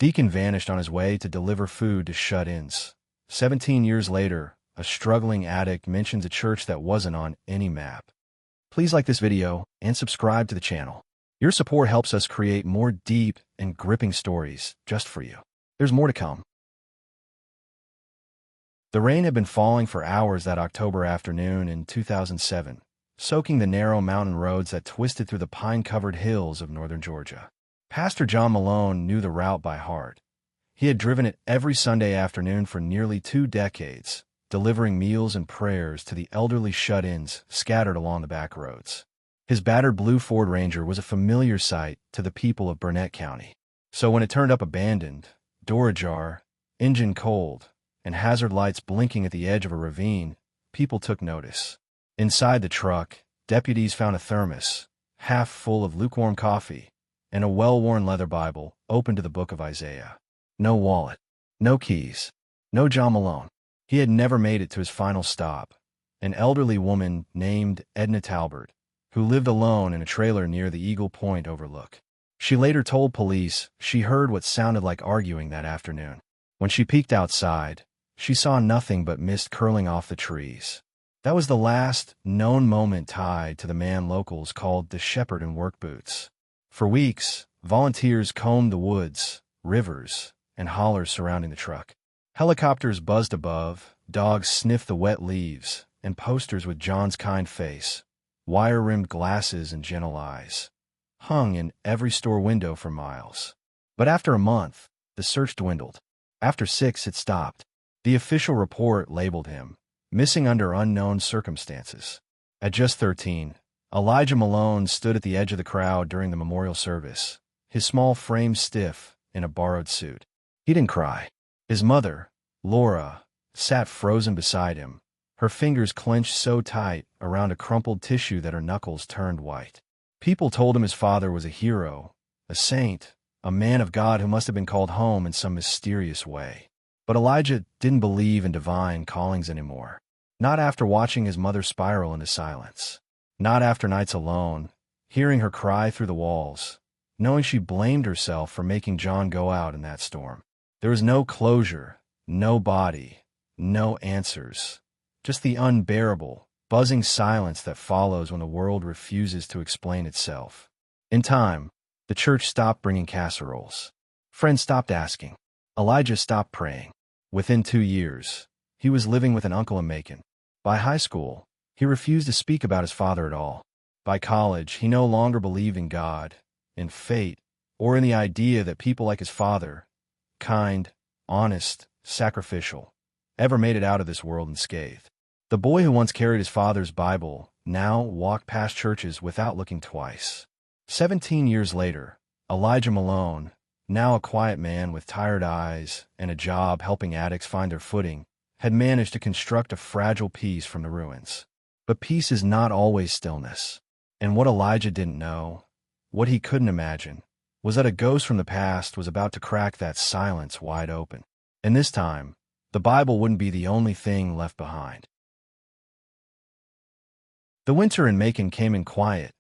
Deacon vanished on his way to deliver food to shut-ins. 17 years later, a struggling addict mentions a church that wasn't on any map. Please like this video and subscribe to the channel. Your support helps us create more deep and gripping stories just for you. There's more to come. The rain had been falling for hours that October afternoon in 2007, soaking the narrow mountain roads that twisted through the pine-covered hills of northern Georgia. Pastor John Malone knew the route by heart. He had driven it every Sunday afternoon for nearly 2 decades, delivering meals and prayers to the elderly shut-ins scattered along the back roads. His battered blue Ford Ranger was a familiar sight to the people of Burnett County. So when it turned up abandoned, door ajar, engine cold, and hazard lights blinking at the edge of a ravine, people took notice. Inside the truck, deputies found a thermos, half full of lukewarm coffee, and a well-worn leather Bible open to the book of Isaiah. No wallet, no keys, no John Malone. He had never made it to his final stop, an elderly woman named Edna Talbert, who lived alone in a trailer near the Eagle Point overlook. She later told police she heard what sounded like arguing that afternoon. When she peeked outside, she saw nothing but mist curling off the trees. That was the last known moment tied to the man locals called the Shepherd in work boots. For weeks, volunteers combed the woods, rivers, and hollers surrounding the truck. Helicopters buzzed above, dogs sniffed the wet leaves, and posters with John's kind face, wire-rimmed glasses and gentle eyes, hung in every store window for miles. But after a month, the search dwindled. After 6, it stopped. The official report labeled him missing under unknown circumstances. At just 13, Elijah Malone stood at the edge of the crowd during the memorial service, his small frame stiff in a borrowed suit. He didn't cry. His mother, Laura, sat frozen beside him, her fingers clenched so tight around a crumpled tissue that her knuckles turned white. People told him his father was a hero, a saint, a man of God who must have been called home in some mysterious way. But Elijah didn't believe in divine callings anymore. Not after watching his mother spiral into silence. Not after nights alone, hearing her cry through the walls, knowing she blamed herself for making John go out in that storm. There was no closure, no body, no answers. Just the unbearable, buzzing silence that follows when the world refuses to explain itself. In time, the church stopped bringing casseroles. Friends stopped asking. Elijah stopped praying. Within 2 years, he was living with an uncle in Macon. By high school, he refused to speak about his father at all. By college, he no longer believed in God, in fate, or in the idea that people like his father, kind, honest, sacrificial, ever made it out of this world unscathed. The boy who once carried his father's Bible now walked past churches without looking twice. 17 years later, Elijah Malone, now a quiet man with tired eyes and a job helping addicts find their footing, had managed to construct a fragile peace from the ruins. But peace is not always stillness. And what Elijah didn't know, what he couldn't imagine, was that a ghost from the past was about to crack that silence wide open. And this time, the Bible wouldn't be the only thing left behind. The winter in Macon came in quiet,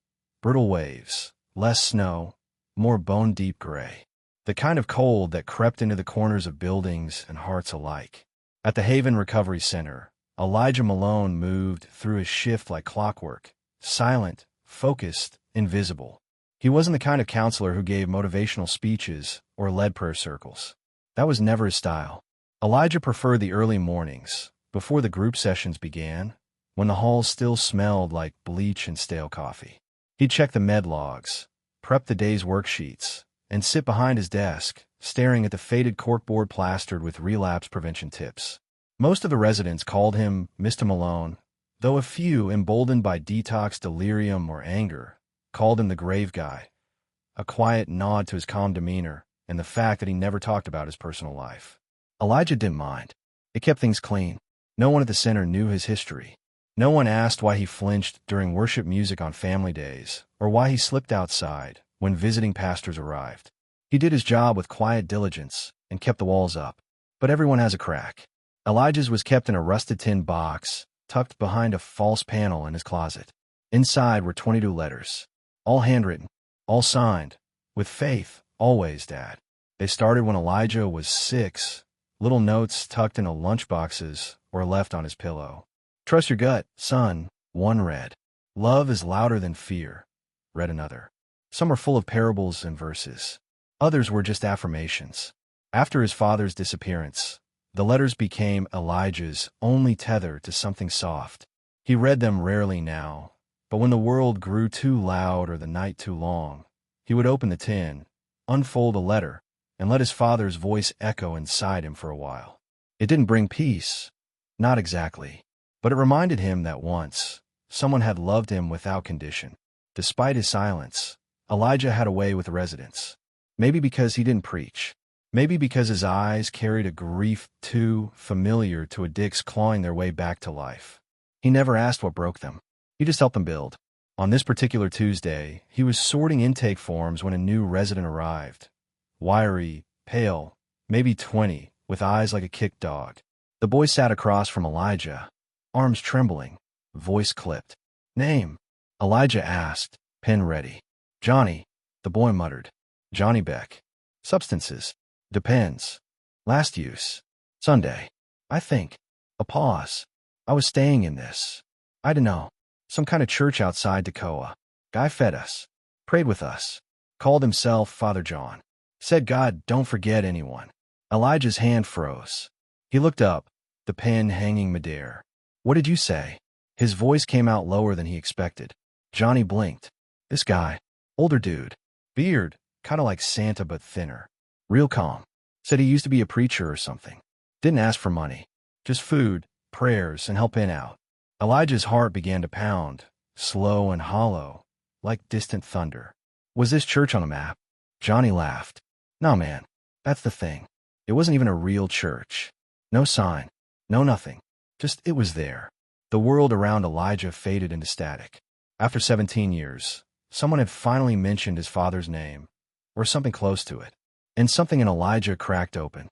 brittle waves, less snow, more bone-deep gray. The kind of cold that crept into the corners of buildings and hearts alike. At the Haven Recovery Center, Elijah Malone moved through his shift like clockwork, silent, focused, invisible. He wasn't the kind of counselor who gave motivational speeches or led prayer circles. That was never his style. Elijah preferred the early mornings, before the group sessions began, when the halls still smelled like bleach and stale coffee. He'd check the med logs, prep the day's worksheets, and sit behind his desk, staring at the faded corkboard plastered with relapse prevention tips. Most of the residents called him Mr. Malone, though a few, emboldened by detox delirium or anger, called him the grave guy, a quiet nod to his calm demeanor and the fact that he never talked about his personal life. Elijah didn't mind. It kept things clean. No one at the center knew his history. No one asked why he flinched during worship music on family days or why he slipped outside when visiting pastors arrived. He did his job with quiet diligence and kept the walls up. But everyone has a crack. Elijah's was kept in a rusted tin box, tucked behind a false panel in his closet. Inside were 22 letters, all handwritten, all signed, with faith, always, Dad. They started when Elijah was 6, little notes tucked into lunchboxes or left on his pillow. Trust your gut, son, one read. Love is louder than fear, read another. Some were full of parables and verses. Others were just affirmations. After his father's disappearance, the letters became Elijah's only tether to something soft. He read them rarely now, but when the world grew too loud or the night too long, he would open the tin, unfold a letter, and let his father's voice echo inside him for a while. It didn't bring peace, not exactly, but it reminded him that once, someone had loved him without condition. Despite his silence, Elijah had a way with residents. Maybe because he didn't preach. Maybe because his eyes carried a grief too familiar to addicts clawing their way back to life. He never asked what broke them. He just helped them build. On this particular Tuesday, he was sorting intake forms when a new resident arrived. Wiry, pale, maybe 20, with eyes like a kicked dog. The boy sat across from Elijah, arms trembling, voice clipped. Name? Elijah asked, pen ready. Johnny, the boy muttered. Johnny Beck. Substances. Depends. Last use. Sunday. I think. A pause. I was staying in this. I don't know. Some kind of church outside Toccoa. Guy fed us. Prayed with us. Called himself Father John. Said God don't forget anyone. Elijah's hand froze. He looked up, the pen hanging midair. What did you say? His voice came out lower than he expected. Johnny blinked. This guy. Older dude. Beard. Kind of like Santa but thinner. Real calm. Said he used to be a preacher or something. Didn't ask for money. Just food, prayers, and helping out. Elijah's heart began to pound, slow and hollow, like distant thunder. Was this church on a map? Johnny laughed. No, man. That's the thing. It wasn't even a real church. No sign. No nothing. Just it was there. The world around Elijah faded into static. After 17 years, someone had finally mentioned his father's name, or something close to it. And something in Elijah cracked open.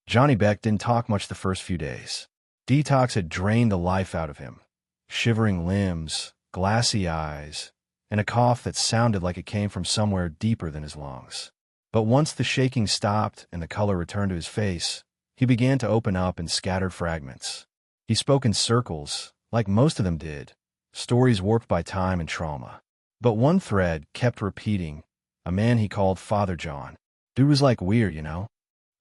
Johnny Beck didn't talk much the first few days. Detox had drained the life out of him. Shivering limbs, glassy eyes, and a cough that sounded like it came from somewhere deeper than his lungs. But once the shaking stopped and the color returned to his face, he began to open up in scattered fragments. He spoke in circles, like most of them did, stories warped by time and trauma. But one thread kept repeating. A man he called Father John. Dude was like weird, you know?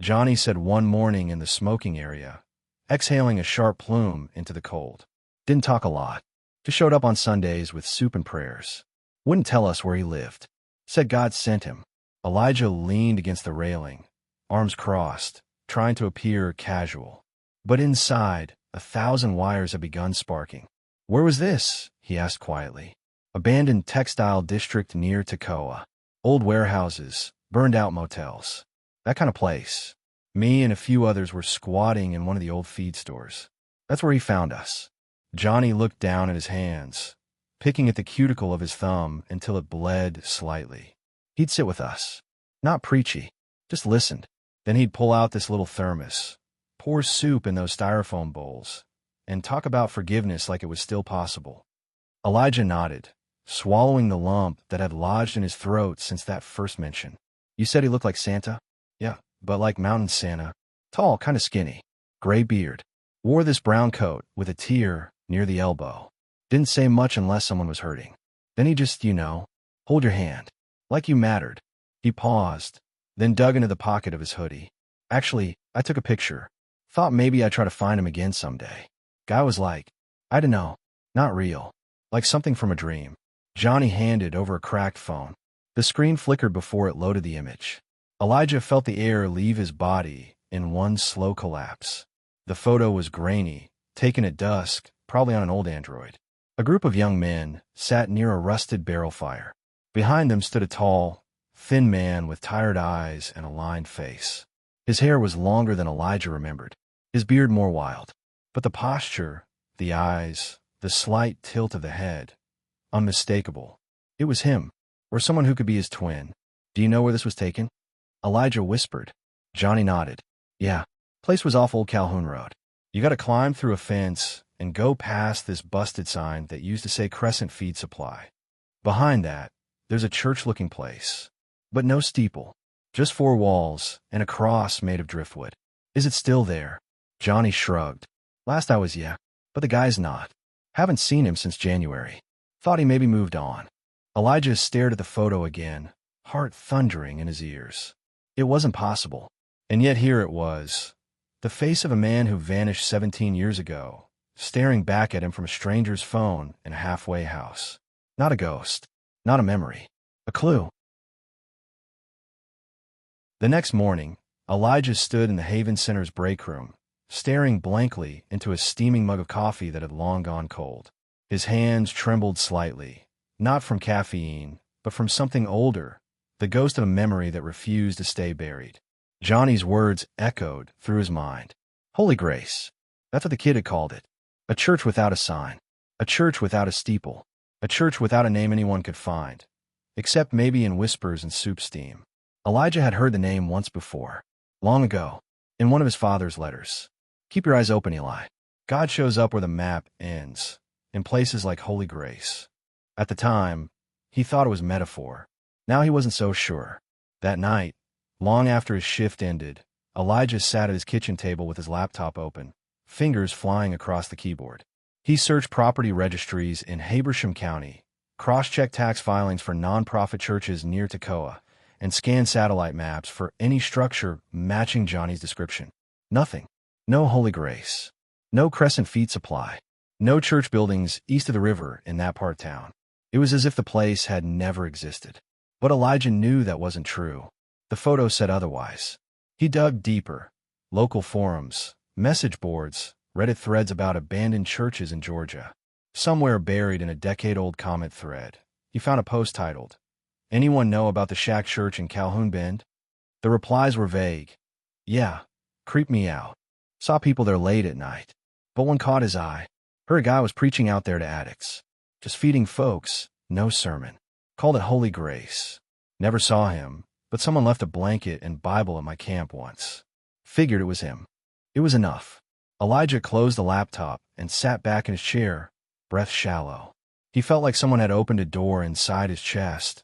Johnny said one morning in the smoking area, exhaling a sharp plume into the cold. Didn't talk a lot. Just showed up on Sundays with soup and prayers. Wouldn't tell us where he lived. Said God sent him. Elijah leaned against the railing, arms crossed, trying to appear casual. But inside, 1,000 wires had begun sparking. Where was this? He asked quietly. Abandoned textile district near Toccoa. Old warehouses, burned-out motels. That kind of place. Me and a few others were squatting in one of the old feed stores. That's where he found us. Johnny looked down at his hands, picking at the cuticle of his thumb until it bled slightly. He'd sit with us. Not preachy. Just listened. Then he'd pull out this little thermos, pour soup in those styrofoam bowls, and talk about forgiveness like it was still possible. Elijah nodded, swallowing the lump that had lodged in his throat since that first mention. You said he looked like Santa? Yeah, but like mountain Santa. Tall, kind of skinny. Gray beard. Wore this brown coat with a tear near the elbow. Didn't say much unless someone was hurting. Then he just, hold your hand. Like you mattered. He paused, then dug into the pocket of his hoodie. Actually, I took a picture. Thought maybe I'd try to find him again someday. Guy was like, I don't know. Not real. Like something from a dream. Johnny handed over a cracked phone. The screen flickered before it loaded the image. Elijah felt the air leave his body in one slow collapse. The photo was grainy, taken at dusk, probably on an old Android. A group of young men sat near a rusted barrel fire. Behind them stood a tall, thin man with tired eyes and a lined face. His hair was longer than Elijah remembered, his beard more wild. But the posture, the eyes, the slight tilt of the head, unmistakable. It was him, or someone who could be his twin. Do you know where this was taken? Elijah whispered. Johnny nodded. Yeah, place was off Old Calhoun Road. You gotta climb through a fence and go past this busted sign that used to say Crescent Feed Supply. Behind that, there's a church-looking place, but no steeple. Just four walls and a cross made of driftwood. Is it still there? Johnny shrugged. Last I was, yeah. But the guy's not. Haven't seen him since January. Thought he maybe moved on. Elijah stared at the photo again, heart thundering in his ears. It wasn't possible. And yet here it was. The face of a man who vanished 17 years ago, staring back at him from a stranger's phone in a halfway house. Not a ghost. Not a memory. A clue. The next morning, Elijah stood in the Haven Center's break room, staring blankly into a steaming mug of coffee that had long gone cold. His hands trembled slightly, not from caffeine, but from something older, the ghost of a memory that refused to stay buried. Johnny's words echoed through his mind. Holy Grace. That's what the kid had called it. A church without a sign. A church without a steeple. A church without a name anyone could find, except maybe in whispers and soup steam. Elijah had heard the name once before, long ago, in one of his father's letters. Keep your eyes open, Eli. God shows up where the map ends, in places like Holy Grace. At the time, he thought it was metaphor. Now he wasn't so sure. That night, long after his shift ended, Elijah sat at his kitchen table with his laptop open, fingers flying across the keyboard. He searched property registries in Habersham County, cross-checked tax filings for nonprofit churches near Toccoa, and scanned satellite maps for any structure matching Johnny's description. Nothing. No Holy Grace. No Crescent Feet Supply. No church buildings east of the river in that part of town. It was as if the place had never existed. But Elijah knew that wasn't true. The photo said otherwise. He dug deeper. Local forums, message boards, Reddit threads about abandoned churches in Georgia. Somewhere buried in a decade-old comment thread, he found a post titled, Anyone know about the Shack Church in Calhoun Bend? The replies were vague. Yeah, creeped me out. Saw people there late at night. But one caught his eye. Heard a guy was preaching out there to addicts. Just feeding folks, no sermon. Called it Holy Grace. Never saw him, but someone left a blanket and Bible at my camp once. Figured it was him. It was enough. Elijah closed the laptop and sat back in his chair, breath shallow. He felt like someone had opened a door inside his chest,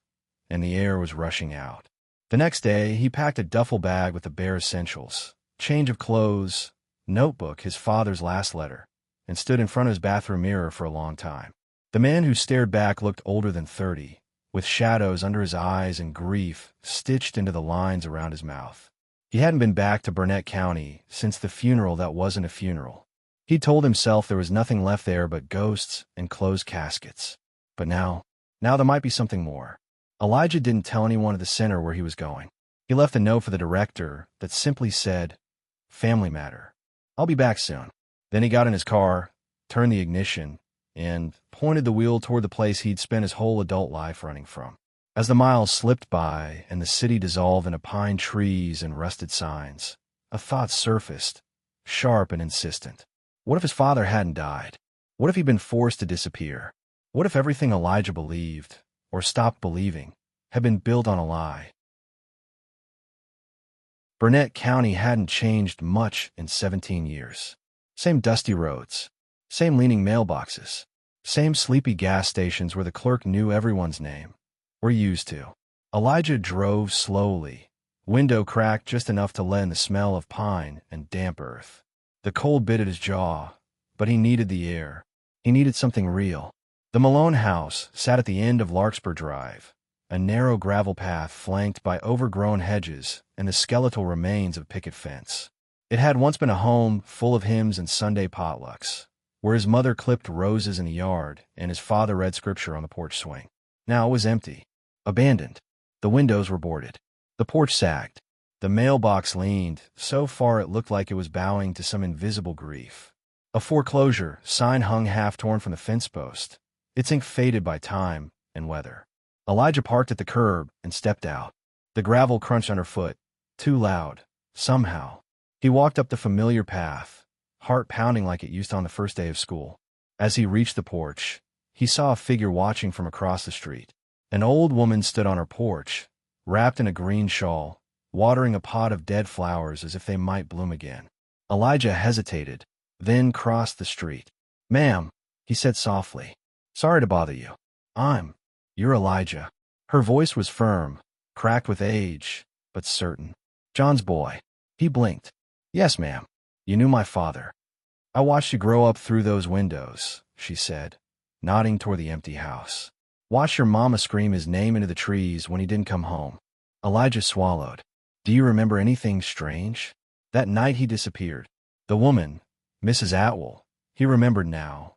and the air was rushing out. The next day, he packed a duffel bag with the bare essentials, change of clothes, notebook, his father's last letter, and stood in front of his bathroom mirror for a long time. The man who stared back looked older than 30, with shadows under his eyes and grief stitched into the lines around his mouth. He hadn't been back to Burnett County since the funeral that wasn't a funeral. He told himself there was nothing left there but ghosts and closed caskets. But now there might be something more. Elijah didn't tell anyone at the center where he was going. He left a note for the director that simply said, Family matter. I'll be back soon. Then he got in his car, turned the ignition, and pointed the wheel toward the place he'd spent his whole adult life running from. As the miles slipped by and the city dissolved into pine trees and rusted signs, a thought surfaced, sharp and insistent. What if his father hadn't died? What if he'd been forced to disappear? What if everything Elijah believed, or stopped believing, had been built on a lie? Burnett County hadn't changed much in 17 years. Same dusty roads, same leaning mailboxes, same sleepy gas stations where the clerk knew everyone's name. We're used to. Elijah drove slowly, window cracked just enough to let in the smell of pine and damp earth. The cold bit at his jaw, but he needed the air. He needed something real. The Malone house sat at the end of Larkspur Drive, a narrow gravel path flanked by overgrown hedges and the skeletal remains of a picket fence. It had once been a home full of hymns and Sunday potlucks, where his mother clipped roses in the yard and his father read scripture on the porch swing. Now it was empty. Abandoned. The windows were boarded. The porch sagged. The mailbox leaned, so far it looked like it was bowing to some invisible grief. A foreclosure sign hung half-torn from the fence post, its ink faded by time and weather. Elijah parked at the curb and stepped out. The gravel crunched underfoot, too loud, somehow. He walked up the familiar path, heart pounding like it used on the first day of school. As he reached the porch, he saw a figure watching from across the street. An old woman stood on her porch, wrapped in a green shawl, watering a pot of dead flowers as if they might bloom again. Elijah hesitated, then crossed the street. Ma'am, he said softly. Sorry to bother you. You're Elijah. Her voice was firm, cracked with age, but certain. John's boy. He blinked. Yes, ma'am. You knew my father. I watched you grow up through those windows, she said, nodding toward the empty house. Watched your mama scream his name into the trees when he didn't come home. Elijah swallowed. Do you remember anything strange? That night he disappeared. The woman, Mrs. Atwell, he remembered now,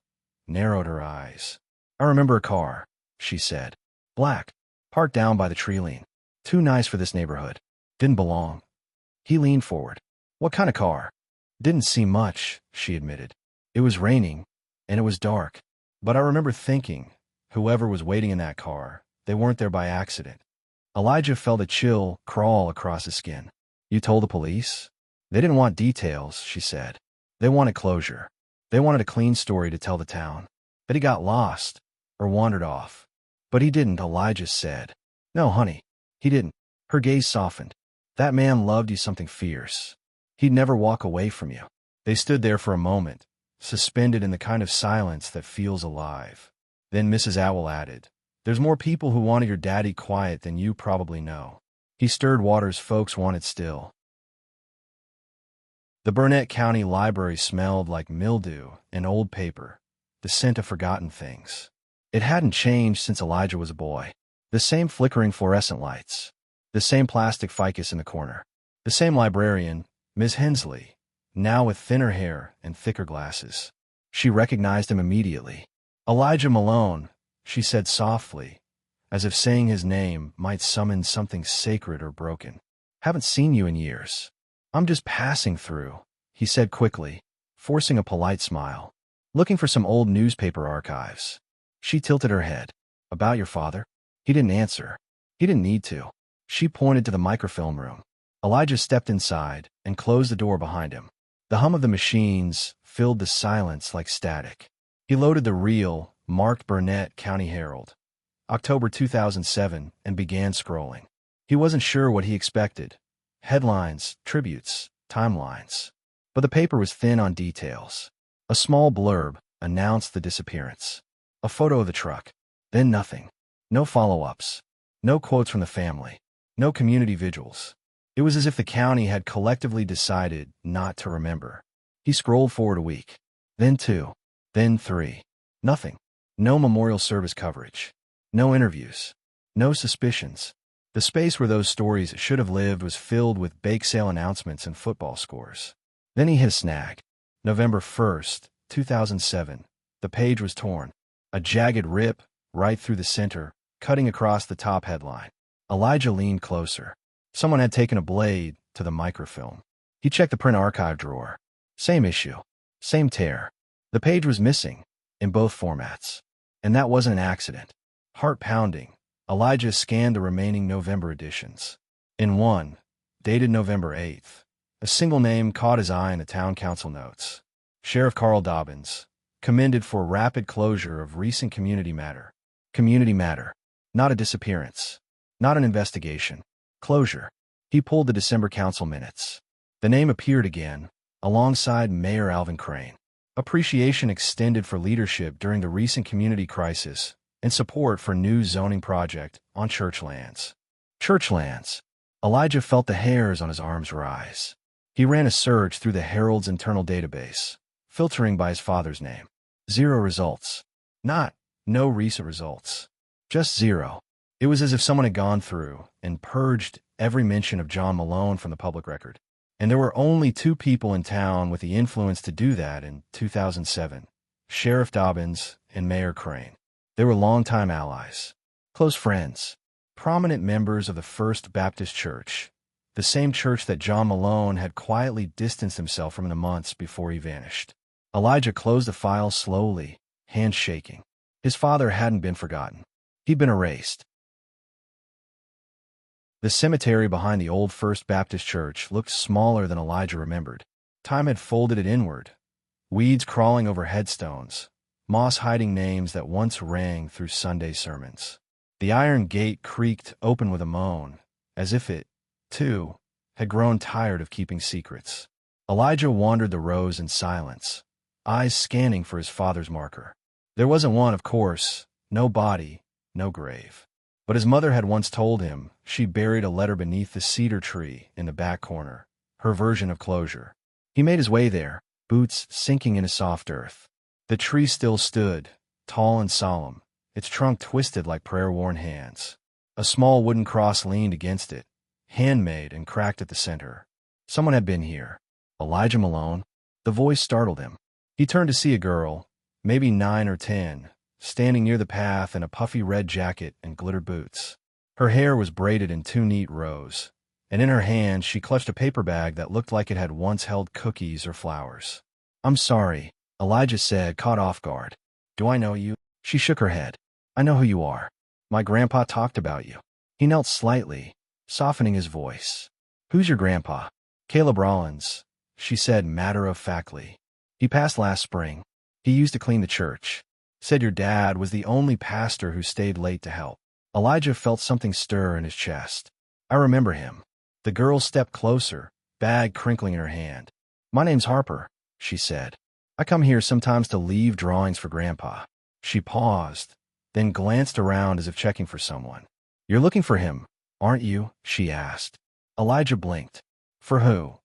narrowed her eyes. I remember a car, she said. Black, parked down by the tree line. Too nice for this neighborhood. Didn't belong. He leaned forward. What kind of car? Didn't see much, she admitted. It was raining, and it was dark. But I remember thinking, whoever was waiting in that car, they weren't there by accident. Elijah felt a chill crawl across his skin. You told the police? They didn't want details, she said. They wanted closure. They wanted a clean story to tell the town. That he got lost, or wandered off. But he didn't, Elijah said. No, honey, he didn't. Her gaze softened. That man loved you something fierce. He'd never walk away from you. They stood there for a moment, suspended in the kind of silence that feels alive. Then Mrs. Atwell added, There's more people who wanted your daddy quiet than you probably know. He stirred waters folks wanted still. The Burnett County Library smelled like mildew and old paper, the scent of forgotten things. It hadn't changed since Elijah was a boy. The same flickering fluorescent lights, the same plastic ficus in the corner, the same librarian, Miss Hensley, now with thinner hair and thicker glasses. She recognized him immediately. Elijah Malone, she said softly, as if saying his name might summon something sacred or broken. Haven't seen you in years. I'm just passing through, he said quickly, forcing a polite smile. Looking for some old newspaper archives. She tilted her head. About your father? He didn't answer. He didn't need to. She pointed to the microfilm room. Elijah stepped inside and closed the door behind him. The hum of the machines filled the silence like static. He loaded the reel, marked Burnett County Herald, October 2007, and began scrolling. He wasn't sure what he expected. Headlines, tributes, timelines. But the paper was thin on details. A small blurb announced the disappearance. A photo of the truck. Then nothing. No follow-ups. No quotes from the family. No community vigils. It was as if the county had collectively decided not to remember. He scrolled forward a week. Then 2. Then 3. Nothing. No memorial service coverage. No interviews. No suspicions. The space where those stories should have lived was filled with bake sale announcements and football scores. Then he hit a snag. November 1st, 2007. The page was torn. A jagged rip, right through the center, cutting across the top headline. Elijah leaned closer. Someone had taken a blade to the microfilm. He checked the print archive drawer. Same issue. Same tear. The page was missing, in both formats. And that wasn't an accident. Heart pounding. Elijah scanned the remaining November editions. In one, dated November 8th, a single name caught his eye in the town council notes. Sheriff Carl Dobbins, commended for rapid closure of recent community matter. Community matter. Not a disappearance. Not an investigation. Closure. He pulled the December council minutes. The name appeared again, alongside Mayor Alvin Crane. Appreciation extended for leadership during the recent community crisis, and support for new zoning project on church lands. Church lands. Elijah felt the hairs on his arms rise. He ran a search through the Herald's internal database, filtering by his father's name. 0 results. No recent results. Just 0. It was as if someone had gone through and purged every mention of John Malone from the public record. And there were only 2 people in town with the influence to do that in 2007, Sheriff Dobbins and Mayor Crane. They were longtime allies, close friends, prominent members of the First Baptist Church, the same church that John Malone had quietly distanced himself from in the months before he vanished. Elijah closed the file slowly, hands shaking. His father hadn't been forgotten. He'd been erased. The cemetery behind the old First Baptist Church looked smaller than Elijah remembered. Time had folded it inward, weeds crawling over headstones, moss hiding names that once rang through Sunday sermons. The iron gate creaked open with a moan, as if it, too, had grown tired of keeping secrets. Elijah wandered the rows in silence, eyes scanning for his father's marker. There wasn't one, of course, no body, no grave. But his mother had once told him she buried a letter beneath the cedar tree in the back corner, her version of closure. He made his way there, boots sinking into soft earth. The tree still stood, tall and solemn, its trunk twisted like prayer-worn hands. A small wooden cross leaned against it, handmade and cracked at the center. Someone had been here. Elijah Malone? The voice startled him. He turned to see a girl, maybe 9 or 10, standing near the path in a puffy red jacket and glittered boots. Her hair was braided in 2 neat rows, and in her hand she clutched a paper bag that looked like it had once held cookies or flowers. "I'm sorry," Elijah said, caught off guard. "Do I know you?" She shook her head. "I know who you are. My grandpa talked about you." He knelt slightly, softening his voice. "Who's your grandpa?" "Caleb Rollins," she said matter-of-factly. "He passed last spring. He used to clean the church. Said your dad was the only pastor who stayed late to help." Elijah felt something stir in his chest. "I remember him." The girl stepped closer, bag crinkling in her hand. "My name's Harper," she said. "I come here sometimes to leave drawings for Grandpa." She paused, then glanced around as if checking for someone. "You're looking for him, aren't you?" she asked. Elijah blinked. "For who?"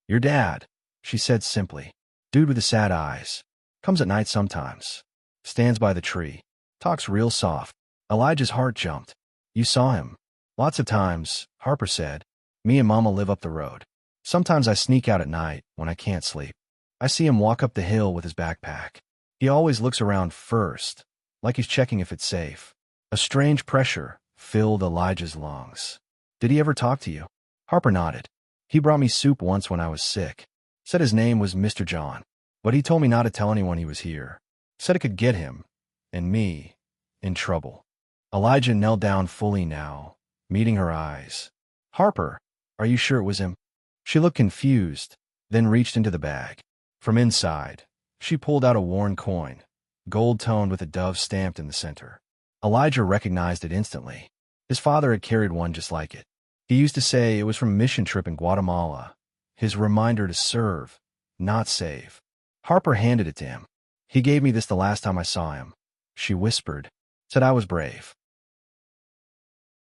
"Your dad," she said simply. "Dude with the sad eyes. Comes at night sometimes. Stands by the tree. Talks real soft." Elijah's heart jumped. "You saw him?" "Lots of times," Harper said. "Me and Mama live up the road. Sometimes I sneak out at night when I can't sleep. I see him walk up the hill with his backpack. He always looks around first, like he's checking if it's safe." A strange pressure filled Elijah's lungs. "Did he ever talk to you?" Harper nodded. "He brought me soup once when I was sick. Said his name was Mr. John. But he told me not to tell anyone he was here. Said it could get him, and me, in trouble." Elijah knelt down fully now, meeting her eyes. "Harper, are you sure it was him?" She looked confused, then reached into the bag. From inside, she pulled out a worn coin, gold-toned with a dove stamped in the center. Elijah recognized it instantly. His father had carried one just like it. He used to say it was from a mission trip in Guatemala, his reminder to serve, not save. Harper handed it to him. "He gave me this the last time I saw him," she whispered. "Said I was brave."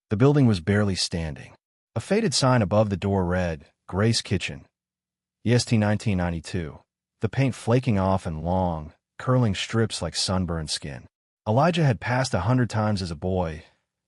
The building was barely standing. A faded sign above the door read, "Grace Kitchen, EST 1992, the paint flaking off in long, curling strips like sunburned skin. Elijah had passed 100 times as a boy,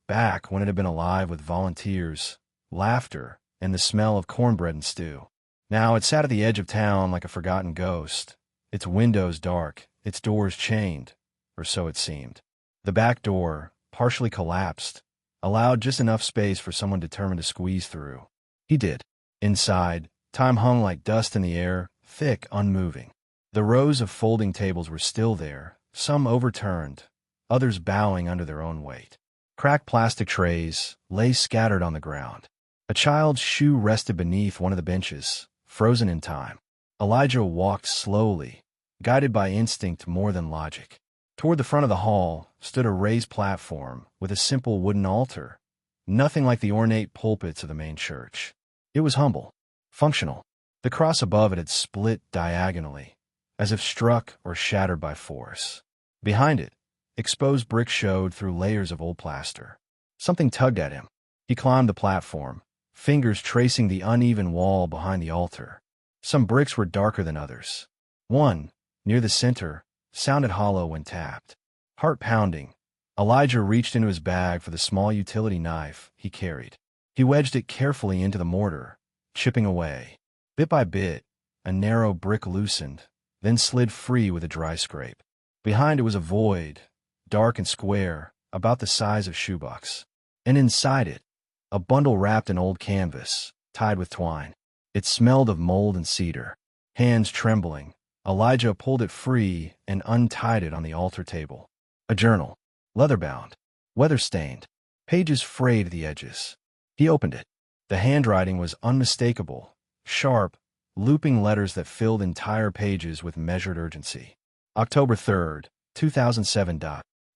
back when it had been alive with volunteers, laughter, and the smell of cornbread and stew. Now it sat at the edge of town like a forgotten ghost, its windows dark, its doors chained, or so it seemed. The back door, partially collapsed, allowed just enough space for someone determined to squeeze through. He did. Inside, time hung like dust in the air, thick, unmoving. The rows of folding tables were still there, some overturned, others bowing under their own weight. Cracked plastic trays lay scattered on the ground. A child's shoe rested beneath one of the benches, frozen in time. Elijah walked slowly, guided by instinct more than logic. Toward the front of the hall stood a raised platform with a simple wooden altar, nothing like the ornate pulpits of the main church. It was humble, functional. The cross above it had split diagonally, as if struck or shattered by force. Behind it, exposed brick showed through layers of old plaster. Something tugged at him. He climbed the platform, fingers tracing the uneven wall behind the altar. Some bricks were darker than others. One, near the center, sounded hollow when tapped. Heart pounding, Elijah reached into his bag for the small utility knife he carried. He wedged it carefully into the mortar, chipping away. Bit by bit, a narrow brick loosened, then slid free with a dry scrape. Behind it was a void, dark and square, about the size of shoebucks. And inside it, a bundle wrapped in old canvas, tied with twine. It smelled of mold and cedar. Hands trembling, Elijah pulled it free and untied it on the altar table. A journal, leather-bound, weather-stained, pages frayed at the edges. He opened it. The handwriting was unmistakable, sharp, looping letters that filled entire pages with measured urgency. October 3rd, 2007.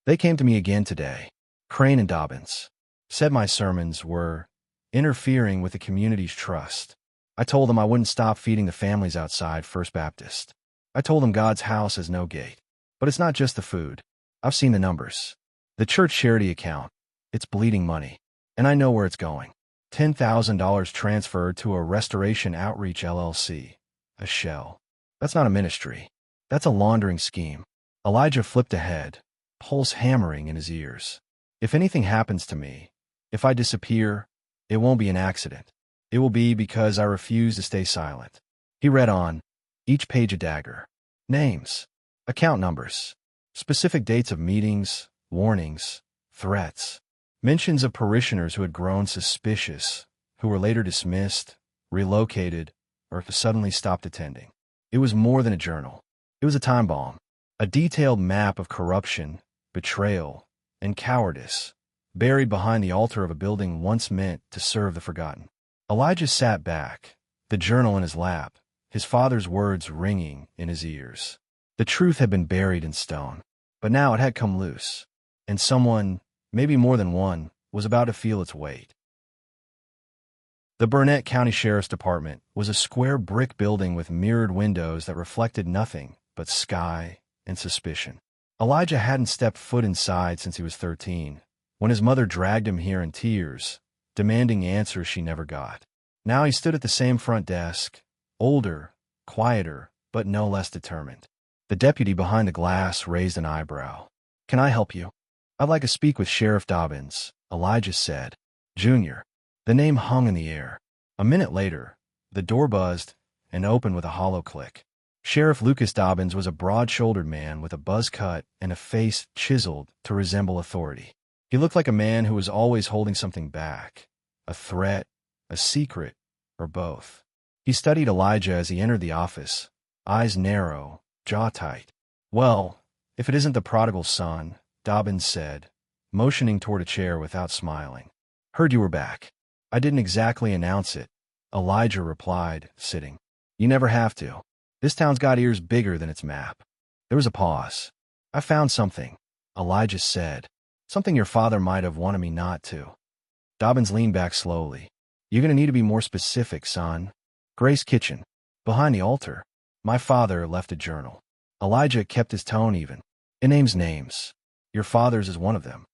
They came to me again today. Crane and Dobbins. Said my sermons were interfering with the community's trust. I told them I wouldn't stop feeding the families outside First Baptist. I told them God's house has no gate. But it's not just the food. I've seen the numbers. The church charity account, It's bleeding money. And I know where it's going. $10,000 transferred to a Restoration Outreach LLC. A shell. That's not a ministry. That's a laundering scheme. Elijah flipped ahead, pulse hammering in his ears. If anything happens to me, if I disappear, it won't be an accident. It will be because I refuse to stay silent. He read on, each page a dagger. Names, account numbers, specific dates of meetings, warnings, threats, mentions of parishioners who had grown suspicious, who were later dismissed, relocated, or suddenly stopped attending. It was more than a journal. It was a time bomb, a detailed map of corruption, betrayal, and cowardice, buried behind the altar of a building once meant to serve the forgotten. Elijah sat back, the journal in his lap, his father's words ringing in his ears. The truth had been buried in stone, but now it had come loose, and someone, maybe more than one, was about to feel its weight. The Burnett County Sheriff's Department was a square brick building with mirrored windows that reflected nothing but sky and suspicion. Elijah hadn't stepped foot inside since he was 13, when his mother dragged him here in tears, demanding answers she never got. Now he stood at the same front desk, older, quieter, but no less determined. The deputy behind the glass raised an eyebrow. "Can I help you?" "I'd like to speak with Sheriff Dobbins," Elijah said. Junior. The name hung in the air. A minute later, the door buzzed and opened with a hollow click. Sheriff Lucas Dobbins was a broad-shouldered man with a buzz cut and a face chiseled to resemble authority. He looked like a man who was always holding something back, a threat, a secret, or both. He studied Elijah as he entered the office, eyes narrow, jaw tight. "Well, if it isn't the prodigal son," Dobbins said, motioning toward a chair without smiling. "Heard you were back." "I didn't exactly announce it," Elijah replied, sitting. "You never have to. This town's got ears bigger than its map." There was a pause. "I found something," Elijah said. "Something your father might have wanted me not to." Dobbins leaned back slowly. "You're going to need to be more specific, son." "Grace Kitchen. Behind the altar. My father left a journal." Elijah kept his tone even. "It names names. Your father's is one of them."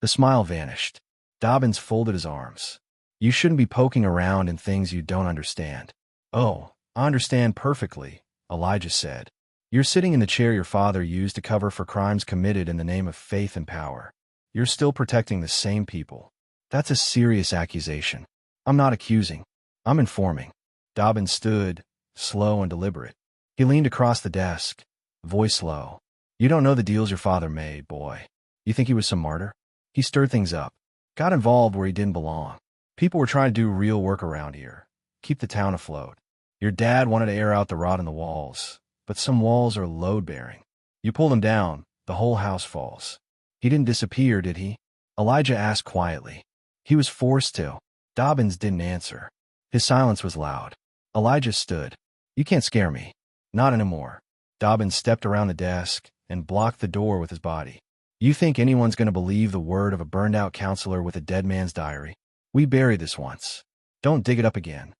The smile vanished. Dobbins folded his arms. "You shouldn't be poking around in things you don't understand." "Oh, I understand perfectly," Elijah said. "You're sitting in the chair your father used to cover for crimes committed in the name of faith and power. You're still protecting the same people. That's a serious accusation." "I'm not accusing. I'm informing." Dobbins stood, slow and deliberate. He leaned across the desk, voice low. "You don't know the deals your father made, boy. You think he was some martyr? He stirred things up. Got involved where he didn't belong. People were trying to do real work around here. Keep the town afloat. Your dad wanted to air out the rot in the walls, but some walls are load-bearing. You pull them down, the whole house falls." "He didn't disappear, did he?" Elijah asked quietly. "He was forced to." Dobbins didn't answer. His silence was loud. Elijah stood. "You can't scare me. Not anymore." Dobbins stepped around the desk and blocked the door with his body. "You think anyone's going to believe the word of a burned-out counselor with a dead man's diary? We buried this once. Don't dig it up again."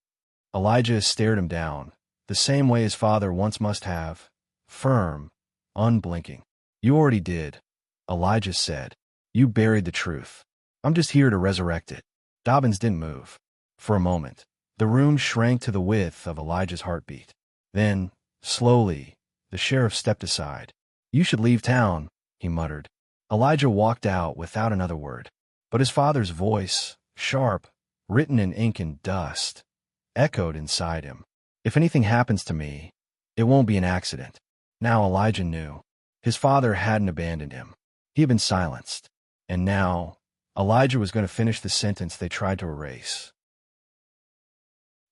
Elijah stared him down, the same way his father once must have, firm, unblinking. "You already did," Elijah said. "You buried the truth. I'm just here to resurrect it." Dobbins didn't move. For a moment, the room shrank to the width of Elijah's heartbeat. Then, slowly, the sheriff stepped aside. "You should leave town," he muttered. Elijah walked out without another word. But his father's voice, sharp, written in ink and dust, echoed inside him. "If anything happens to me, it won't be an accident." Now Elijah knew. His father hadn't abandoned him. He had been silenced. And now, Elijah was going to finish the sentence they tried to erase.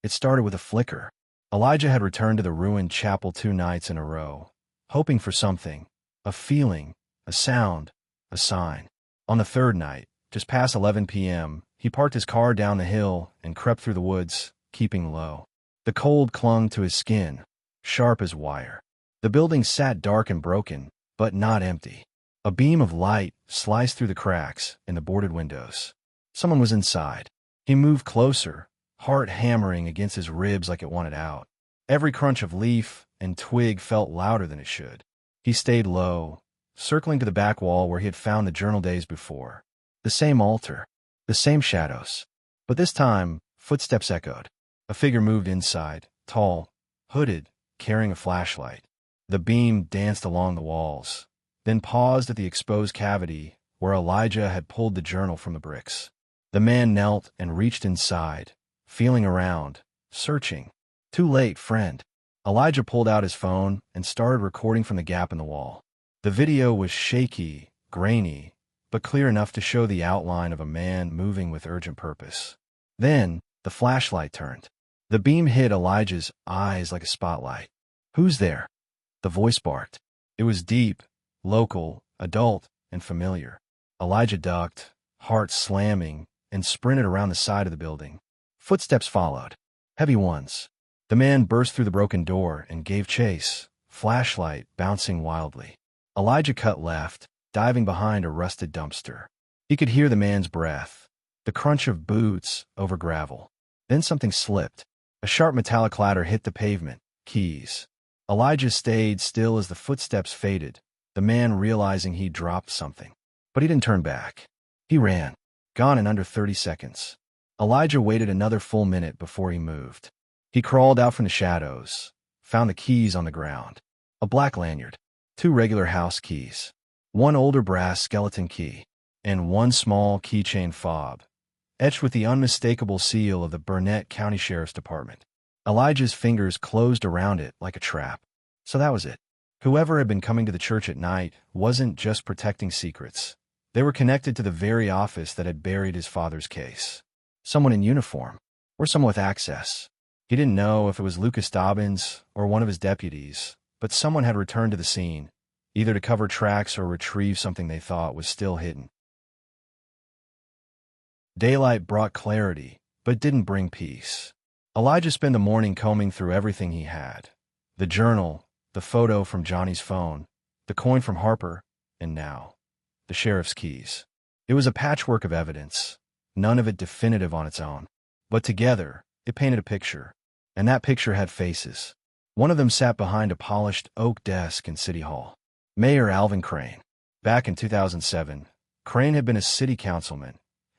It started with a flicker. Elijah had returned to the ruined chapel 2 nights in a row, hoping for something, a feeling, a sound, a sign. On the 3rd night, just past 11 p.m., he parked his car down the hill and crept through the woods, keeping low. The cold clung to his skin, sharp as wire. The building sat dark and broken, but not empty. A beam of light sliced through the cracks in the boarded windows. Someone was inside. He moved closer, heart hammering against his ribs like it wanted out. Every crunch of leaf and twig felt louder than it should. He stayed low, circling to the back wall where he had found the journal days before. The same altar. The same shadows. But this time, footsteps echoed. A figure moved inside, tall, hooded, carrying a flashlight. The beam danced along the walls, then paused at the exposed cavity where Elijah had pulled the journal from the bricks. The man knelt and reached inside, feeling around, searching. Too late, friend. Elijah pulled out his phone and started recording from the gap in the wall. The video was shaky, grainy, but clear enough to show the outline of a man moving with urgent purpose. Then, the flashlight turned. The beam hit Elijah's eyes like a spotlight. "Who's there?" The voice barked. It was deep, local, adult, and familiar. Elijah ducked, heart slamming, and sprinted around the side of the building. Footsteps followed. Heavy ones. The man burst through the broken door and gave chase, flashlight bouncing wildly. Elijah cut left, diving behind a rusted dumpster. He could hear the man's breath, the crunch of boots over gravel. Then something slipped. A sharp metallic clatter hit the pavement. Keys. Elijah stayed still as the footsteps faded, the man realizing he dropped something. But he didn't turn back. He ran. Gone in under 30 seconds. Elijah waited another full minute before he moved. He crawled out from the shadows, found the keys on the ground. A black lanyard. 2 regular house keys. 1 older brass skeleton key. And 1 small keychain fob, etched with the unmistakable seal of the Burnett County Sheriff's Department. Elijah's fingers closed around it like a trap. So that was it. Whoever had been coming to the church at night wasn't just protecting secrets. They were connected to the very office that had buried his father's case. Someone in uniform, or someone with access. He didn't know if it was Lucas Dobbins or one of his deputies, but someone had returned to the scene, either to cover tracks or retrieve something they thought was still hidden. Daylight brought clarity, but didn't bring peace. Elijah spent the morning combing through everything he had. The journal, the photo from Johnny's phone, the coin from Harper, and now, the sheriff's keys. It was a patchwork of evidence, none of it definitive on its own. But together, it painted a picture, and that picture had faces. One of them sat behind a polished oak desk in City Hall. Mayor Alvin Crane. Back in 2007, Crane had been a city councilman,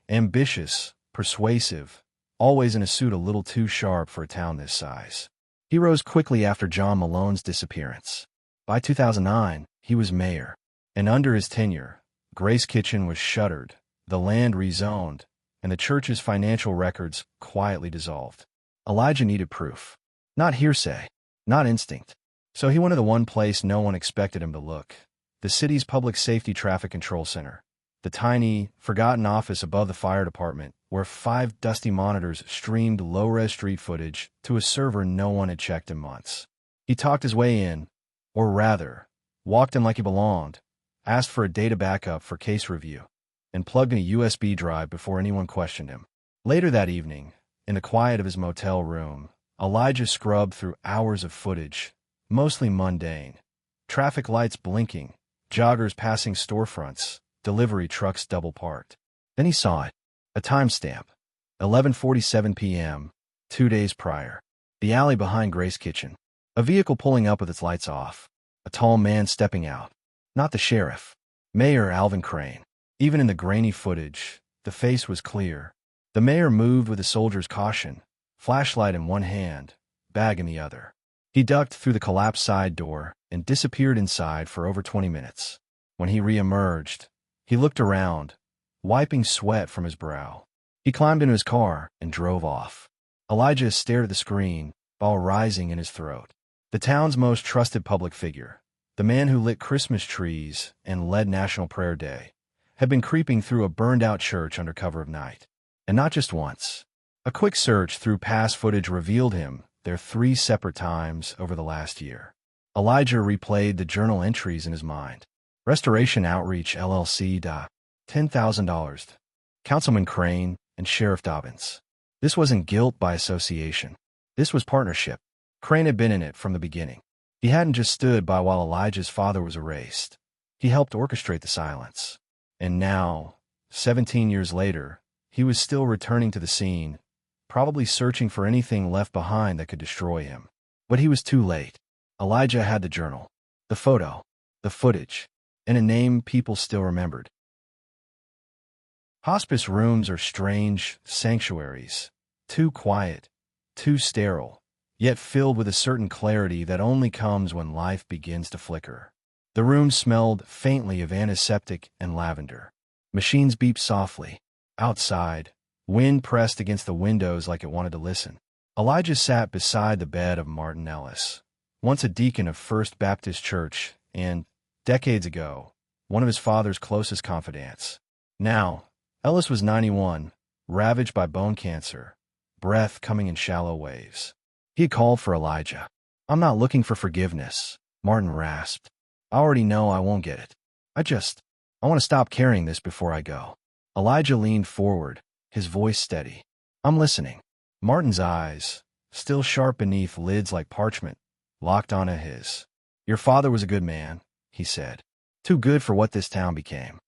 ambitious, persuasive, always in a suit a little too sharp for a town this size. He rose quickly after John Malone's disappearance. By 2009, he was mayor, and under his tenure, Grace Kitchen was shuttered, the land rezoned, and the church's financial records quietly dissolved. Elijah needed proof. Not hearsay, not instinct. So he went to the one place no one expected him to look, the city's public safety traffic control center, the tiny, forgotten office above the fire department, where 5 dusty monitors streamed low-res street footage to a server no one had checked in months. He talked his way in, or rather, walked in like he belonged, asked for a data backup for case review, and plugged in a USB drive before anyone questioned him. Later that evening, in the quiet of his motel room, Elijah scrubbed through hours of footage, mostly mundane. Traffic lights blinking, joggers passing storefronts, delivery trucks double parked. Then he saw it. A timestamp. 11:47 p.m., 2 days prior. The alley behind Grace Kitchen. A vehicle pulling up with its lights off. A tall man stepping out. Not the sheriff. Mayor Alvin Crane. Even in the grainy footage, the face was clear. The mayor moved with a soldier's caution, flashlight in one hand, bag in the other. He ducked through the collapsed side door and disappeared inside for over 20 minutes. When he re-emerged, he looked around, wiping sweat from his brow. He climbed into his car and drove off. Elijah stared at the screen, ball rising in his throat. The town's most trusted public figure, the man who lit Christmas trees and led National Prayer Day, had been creeping through a burned-out church under cover of night. And not just once. A quick search through past footage revealed him there 3 separate times over the last year. Elijah replayed the journal entries in his mind. Restoration Outreach LLC. $10,000. Councilman Crane and Sheriff Dobbins. This wasn't guilt by association. This was partnership. Crane had been in it from the beginning. He hadn't just stood by while Elijah's father was erased. He helped orchestrate the silence. And now, 17 years later, he was still returning to the scene, probably searching for anything left behind that could destroy him. But he was too late. Elijah had the journal, the photo, the footage, and a name people still remembered. Hospice rooms are strange sanctuaries, too quiet, too sterile, yet filled with a certain clarity that only comes when life begins to flicker. The room smelled faintly of antiseptic and lavender. Machines beeped softly. Outside, wind pressed against the windows like it wanted to listen. Elijah sat beside the bed of Martin Ellis, once a deacon of First Baptist Church and, decades ago, one of his father's closest confidants. Now, Ellis was 91, ravaged by bone cancer, breath coming in shallow waves. He called for Elijah. "I'm not looking for forgiveness," Martin rasped. "I already know I won't get it. I want to stop carrying this before I go." Elijah leaned forward, his voice steady. "I'm listening." Martin's eyes, still sharp beneath lids like parchment, locked onto his. "Your father was a good man," he said. "Too good for what this town became."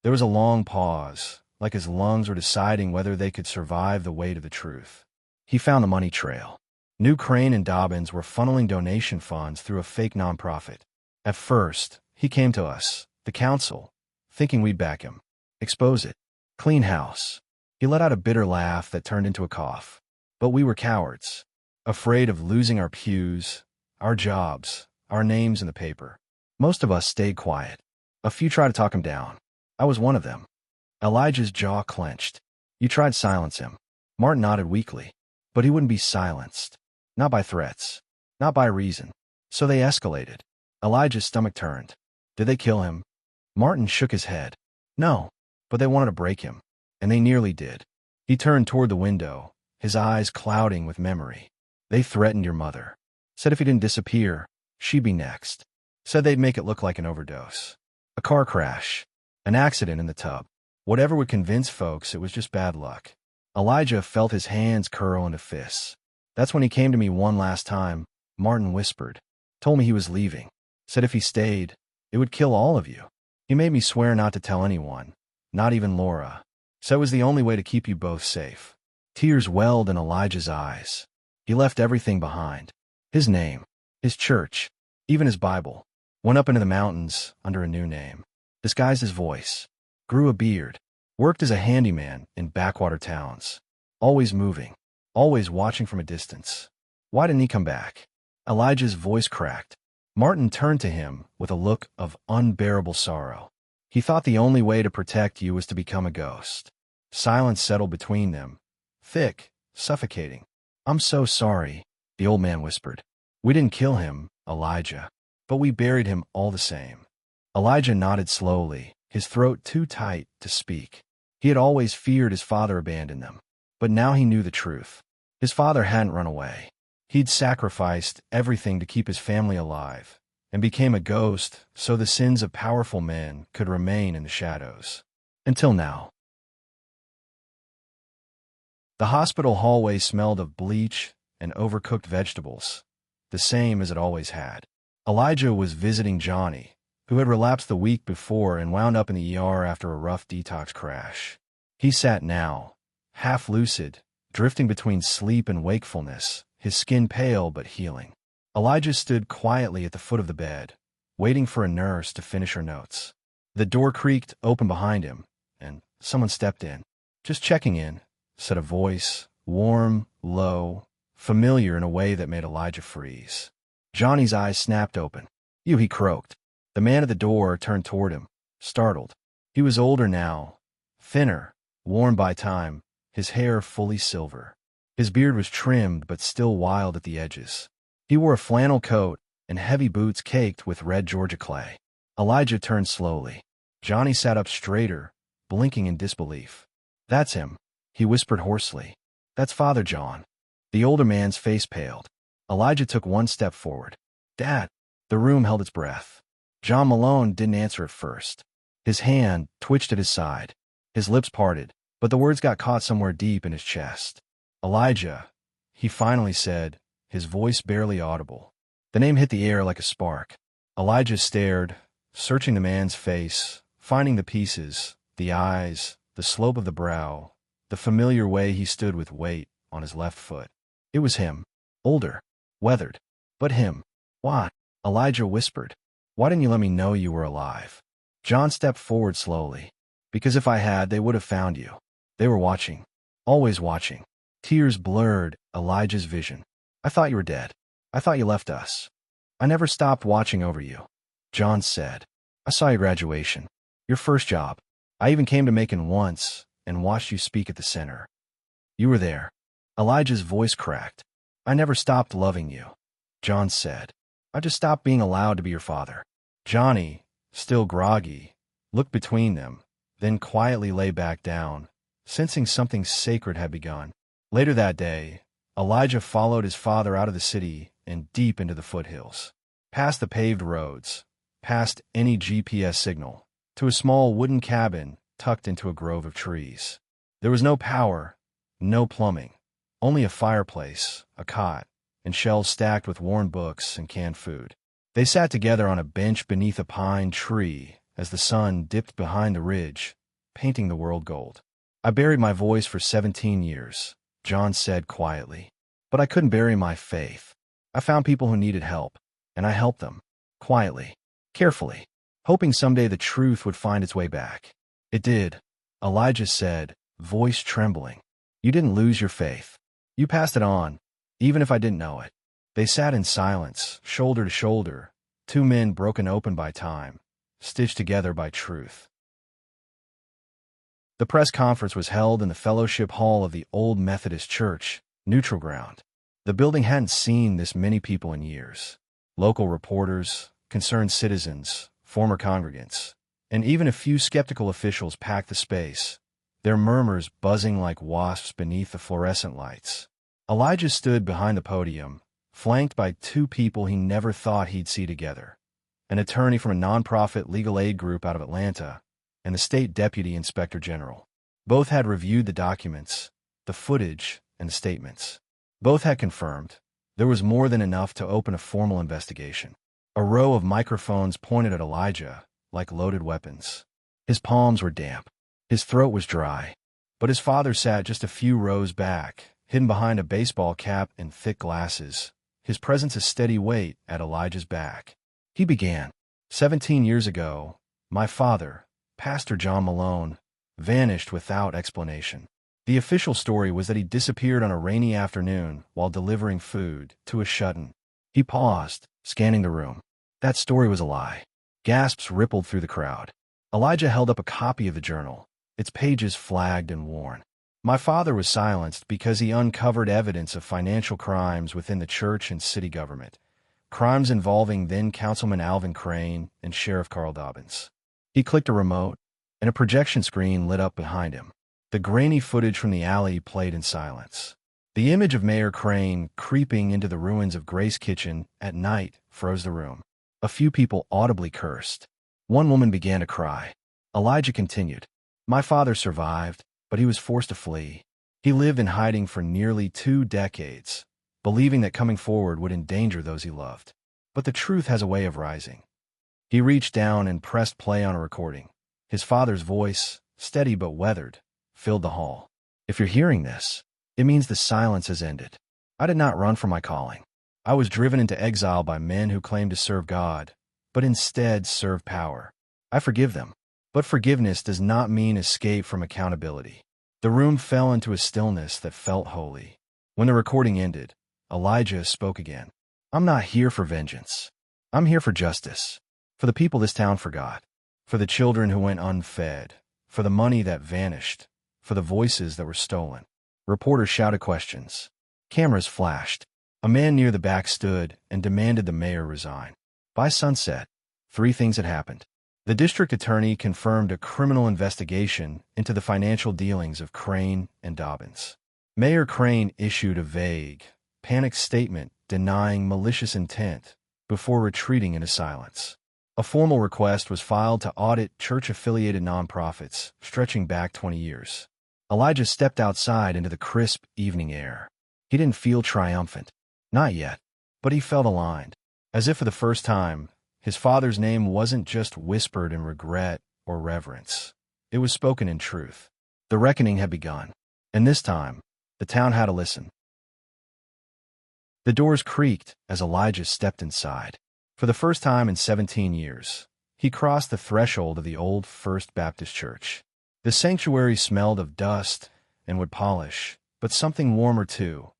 There was a long pause, like his lungs were deciding whether they could survive the weight of the truth. He found the money trail. New Crane and Dobbins were funneling donation funds through a fake nonprofit. At first, he came to us, the council, thinking we'd back him. Expose it. Clean house. He let out a bitter laugh that turned into a cough. But we were cowards, afraid of losing our pews, our jobs, our names in the paper. Most of us stayed quiet. A few tried to talk him down. I was one of them. Elijah's jaw clenched. "You tried to silence him." Martin nodded weakly. But he wouldn't be silenced. Not by threats. Not by reason. So they escalated. Elijah's stomach turned. "Did they kill him?" Martin shook his head. "No, but they wanted to break him. And they nearly did." He turned toward the window, his eyes clouding with memory. "They threatened your mother. Said if he didn't disappear, she'd be next. Said they'd make it look like an overdose. A car crash. An accident in the tub. Whatever would convince folks it was just bad luck." Elijah felt his hands curl into fists. "That's when he came to me one last time," Martin whispered. "Told me he was leaving. Said if he stayed, it would kill all of you. He made me swear not to tell anyone, not even Laura. Said it was the only way to keep you both safe." Tears welled in Elijah's eyes. He left everything behind. His name, his church, even his Bible. Went up into the mountains under a new name. Disguised his voice. Grew a beard. Worked as a handyman in backwater towns. Always moving. Always watching from a distance. Why didn't he come back? Elijah's voice cracked. Martin turned to him with a look of unbearable sorrow. He thought the only way to protect you was to become a ghost. Silence settled between them. Thick, suffocating. "I'm so sorry," the old man whispered. "We didn't kill him, Elijah, but we buried him all the same." Elijah nodded slowly, his throat too tight to speak. He had always feared his father abandoned them. But now he knew the truth. His father hadn't run away. He'd sacrificed everything to keep his family alive, and became a ghost so the sins of powerful men could remain in the shadows. Until now. The hospital hallway smelled of bleach and overcooked vegetables, the same as it always had. Elijah was visiting Johnny, who had relapsed the week before and wound up in the ER after a rough detox crash. He sat now, half lucid, drifting between sleep and wakefulness, his skin pale but healing. Elijah stood quietly at the foot of the bed, waiting for a nurse to finish her notes. The door creaked open behind him, and someone stepped in. "Just checking in," said a voice, warm, low, familiar in a way that made Elijah freeze. Johnny's eyes snapped open. "You," he croaked. The man at the door turned toward him, startled. He was older now, thinner, worn by time, his hair fully silver. His beard was trimmed but still wild at the edges. He wore a flannel coat and heavy boots caked with red Georgia clay. Elijah turned slowly. Johnny sat up straighter, blinking in disbelief. "That's him," he whispered hoarsely. "That's Father John." The older man's face paled. Elijah took one step forward. "Dad." The room held its breath. John Malone didn't answer at first. His hand twitched at his side. His lips parted, but the words got caught somewhere deep in his chest. "Elijah," he finally said, his voice barely audible. The name hit the air like a spark. Elijah stared, searching the man's face, finding the pieces, the eyes, the slope of the brow, the familiar way he stood with weight on his left foot. It was him. Older. Weathered. But him. "Why?" Elijah whispered. "Why didn't you let me know you were alive?" John stepped forward slowly. Because if I had, they would have found you. They were watching. Always watching. Tears blurred Elijah's vision. I thought you were dead. I thought you left us. I never stopped watching over you. John said. I saw your graduation. Your first job. I even came to Macon once and watched you speak at the center. You were there. Elijah's voice cracked. I never stopped loving you. John said. I just stopped being allowed to be your father. Johnny, still groggy, looked between them, then quietly lay back down, sensing something sacred had begun. Later that day, Elijah followed his father out of the city and deep into the foothills, past the paved roads, past any GPS signal, to a small wooden cabin tucked into a grove of trees. There was no power, no plumbing, only a fireplace, a cot, and shelves stacked with worn books and canned food. They sat together on a bench beneath a pine tree as the sun dipped behind the ridge, painting the world gold. I buried my voice for 17 years, John said quietly. But I couldn't bury my faith. I found people who needed help, and I helped them, quietly, carefully, hoping someday the truth would find its way back. It did, Elijah said, voice trembling. You didn't lose your faith. You passed it on, even if I didn't know it. They sat in silence, shoulder to shoulder, two men broken open by time, stitched together by truth. The press conference was held in the fellowship hall of the Old Methodist Church, neutral ground. The building hadn't seen this many people in years. Local reporters, concerned citizens, former congregants, and even a few skeptical officials packed the space, their murmurs buzzing like wasps beneath the fluorescent lights. Elijah stood behind the podium, flanked by two people he never thought he'd see together, an attorney from a nonprofit legal aid group out of Atlanta, and the state deputy inspector general. Both had reviewed the documents, the footage, and the statements. Both had confirmed there was more than enough to open a formal investigation. A row of microphones pointed at Elijah like loaded weapons. His palms were damp. His throat was dry. But his father sat just a few rows back, hidden behind a baseball cap and thick glasses, his presence a steady weight at Elijah's back. He began. 17 years ago, my father, Pastor John Malone, vanished without explanation. The official story was that he disappeared on a rainy afternoon while delivering food to a shut-in. He paused, scanning the room. That story was a lie. Gasps rippled through the crowd. Elijah held up a copy of the journal, its pages flagged and worn. My father was silenced because he uncovered evidence of financial crimes within the church and city government, crimes involving then-Councilman Alvin Crane and Sheriff Carl Dobbins. He clicked a remote, and a projection screen lit up behind him. The grainy footage from the alley played in silence. The image of Mayor Crane creeping into the ruins of Grace Kitchen at night froze the room. A few people audibly cursed. One woman began to cry. Elijah continued. My father survived, but he was forced to flee. He lived in hiding for nearly 2 decades, believing that coming forward would endanger those he loved. But the truth has a way of rising. He reached down and pressed play on a recording. His father's voice, steady but weathered, filled the hall. If you're hearing this, it means the silence has ended. I did not run from my calling. I was driven into exile by men who claimed to serve God, but instead serve power. I forgive them. But forgiveness does not mean escape from accountability. The room fell into a stillness that felt holy. When the recording ended, Elijah spoke again. I'm not here for vengeance. I'm here for justice. For the people this town forgot. For the children who went unfed. For the money that vanished. For the voices that were stolen. Reporters shouted questions. Cameras flashed. A man near the back stood and demanded the mayor resign. By sunset, 3 things had happened. The district attorney confirmed a criminal investigation into the financial dealings of Crane and Dobbins. Mayor Crane issued a vague, panicked statement denying malicious intent before retreating into silence. A formal request was filed to audit church-affiliated nonprofits, stretching back 20 years. Elijah stepped outside into the crisp evening air. He didn't feel triumphant. Not yet. But he felt aligned. As if for the first time, his father's name wasn't just whispered in regret or reverence. It was spoken in truth. The reckoning had begun. And this time, the town had to listen. The doors creaked as Elijah stepped inside. For the first time in 17 years, he crossed the threshold of the old First Baptist Church. The sanctuary smelled of dust and wood polish, but something warmer too.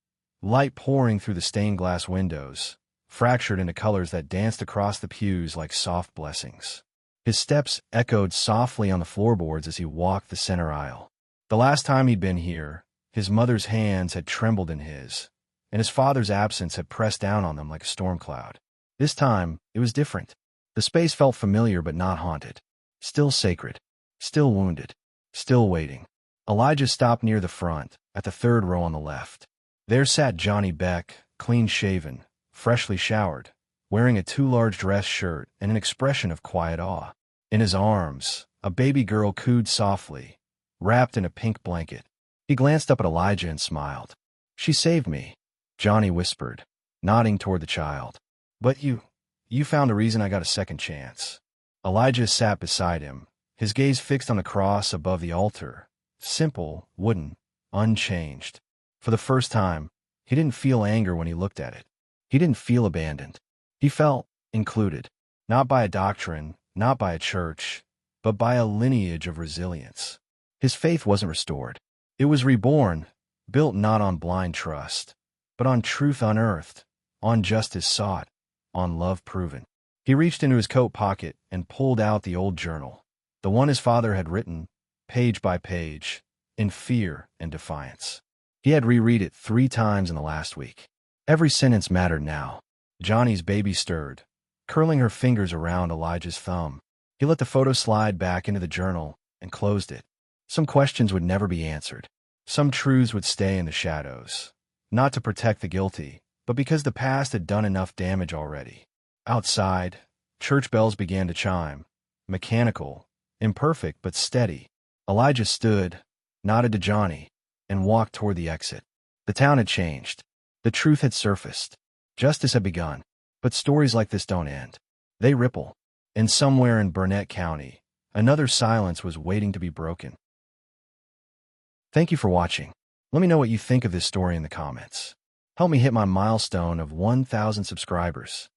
Light pouring through the stained glass windows, fractured into colors that danced across the pews like soft blessings. His steps echoed softly on the floorboards as he walked the center aisle. The last time he'd been here, his mother's hands had trembled in his, and his father's absence had pressed down on them like a storm cloud. This time, it was different. The space felt familiar but not haunted. Still sacred. Still wounded. Still waiting. Elijah stopped near the front, at the third row on the left. There sat Johnny Beck, clean-shaven, freshly showered, wearing a too large dress shirt and an expression of quiet awe. In his arms, a baby girl cooed softly, wrapped in a pink blanket. He glanced up at Elijah and smiled. "She saved me," Johnny whispered, nodding toward the child. "But you found a reason I got a second chance." Elijah sat beside him, his gaze fixed on the cross above the altar, simple, wooden, unchanged. For the first time, he didn't feel anger when he looked at it. He didn't feel abandoned. He felt included, not by a doctrine, not by a church, but by a lineage of resilience. His faith wasn't restored. It was reborn, built not on blind trust, but on truth unearthed, on justice sought, on love proven. He reached into his coat pocket and pulled out the old journal, the one his father had written, page by page, in fear and defiance. He had reread it 3 times in the last week. Every sentence mattered now. Johnny's baby stirred, curling her fingers around Elijah's thumb. He let the photo slide back into the journal and closed it. Some questions would never be answered. Some truths would stay in the shadows, not to protect the guilty, but because the past had done enough damage already. Outside, church bells began to chime, mechanical, imperfect but steady. Elijah stood, nodded to Johnny, and walked toward the exit. The town had changed. The truth had surfaced. Justice had begun. But stories like this don't end. They ripple. And somewhere in Burnett County, another silence was waiting to be broken. Thank you for watching. Let me know what you think of this story in the comments. Help me hit my milestone of 1,000 subscribers.